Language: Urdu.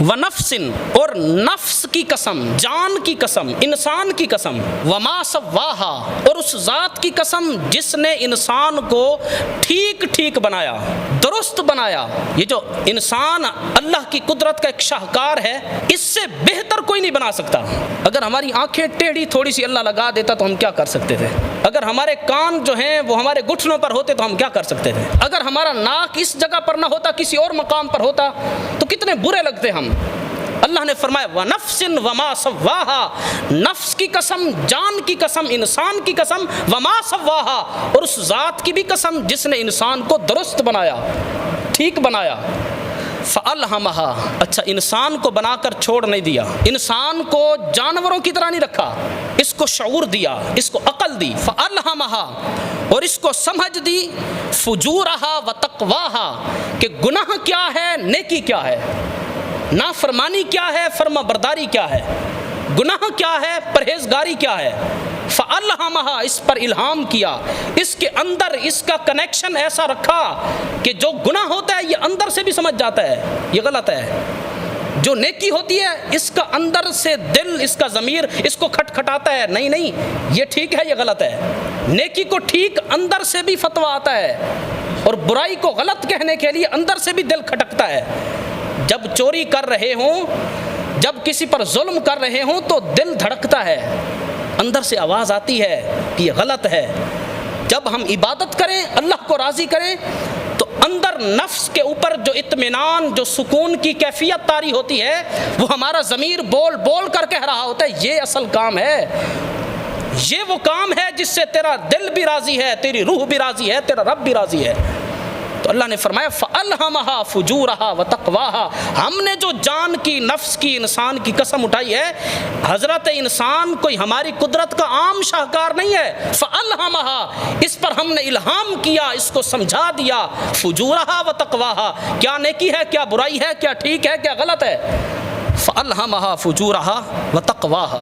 ونفسن، اور نفس کی قسم، جان کی قسم، انسان کی قسم، وما سواہا، اور اس ذات کی قسم جس نے انسان کو ٹھیک ٹھیک بنایا، درست بنایا۔ یہ جو انسان اللہ کی قدرت کا ایک شاہکار ہے، اس سے بہتر کوئی نہیں بنا سکتا۔ اگر ہماری آنکھیں ٹیڑھی تھوڑی سی اللہ لگا دیتا تو ہم کیا کر سکتے تھے؟ اگر ہمارے کان جو ہیں وہ ہمارے گھٹنوں پر ہوتے تو ہم کیا کر سکتے تھے؟ اگر ہمارا ناک اس جگہ پر نہ ہوتا، کسی اور مقام پر ہوتا تو کتنے برے لگتے ہم۔ اللہ نے فرمایا وَنَفْسٍ وَمَا سَوَّاهَا، نفس کی قسم، جان کی قسم، انسان کی قسم، وَمَا سَوَّاهَا، اور اس ذات کی بھی قسم جس نے انسان کو درست بنایا، ٹھیک بنایا۔ فَأَلْهَمَهَا، اچھا انسان کو بنا کر چھوڑ نہیں دیا، انسان کو جانوروں کی طرح نہیں رکھا، اس کو شعور دیا، اس کو عقل دی۔ فَأَلْهَمَهَا، اور اس کو سمجھ دی، فُجُورَهَا وَتَقْوَاهَا، کہ گناہ کیا ہے، نیکی کیا ہے، نافرمانی کیا ہے، فرما برداری کیا ہے، گناہ کیا ہے، پرہیزگاری کیا ہے۔ فَأَلْهَمَهَا، اس پر الہام کیا، اس کے اندر اس کا کنیکشن ایسا رکھا کہ جو گناہ ہوتا ہے یہ اندر سے بھی سمجھ جاتا ہے یہ غلط ہے، جو نیکی ہوتی ہے اس کا اندر سے دل، اس کا ضمیر اس کو کھٹکھٹاتا ہے، نہیں نہیں یہ ٹھیک ہے، یہ غلط ہے۔ نیکی کو ٹھیک اندر سے بھی فتویٰ آتا ہے، اور برائی کو غلط کہنے کے لیے اندر سے بھی دل کھٹکتا ہے۔ جب چوری کر رہے ہوں، جب کسی پر ظلم کر رہے ہوں تو دل دھڑکتا ہے، اندر سے آواز آتی ہے کہ یہ غلط ہے۔ جب ہم عبادت کریں، اللہ کو راضی کریں، تو اندر نفس کے اوپر جو اطمینان، جو سکون کی کیفیت طاری ہوتی ہے، وہ ہمارا ضمیر بول بول کر کہہ رہا ہوتا ہے یہ اصل کام ہے، یہ وہ کام ہے جس سے تیرا دل بھی راضی ہے، تیری روح بھی راضی ہے، تیرا رب بھی راضی ہے۔ تو اللہ نے فرمایا فَأَلْهَمَهَا فُجُورَهَا وَتَقْوَاهَا، ہم نے جو جان کی، نفس کی، انسان کی قسم اٹھائی ہے، حضرت انسان کوئی ہماری قدرت کا عام شاہکار نہیں ہے۔ فَأَلْهَمَهَا، اس پر ہم نے الہام کیا، اس کو سمجھا دیا، فُجُورَهَا وَتَقْوَاهَا، کیا نیکی ہے، کیا برائی ہے، کیا ٹھیک ہے، کیا غلط ہے۔ فَأَلْهَمَهَا فُجُورَهَا وَتَقْوَاهَا۔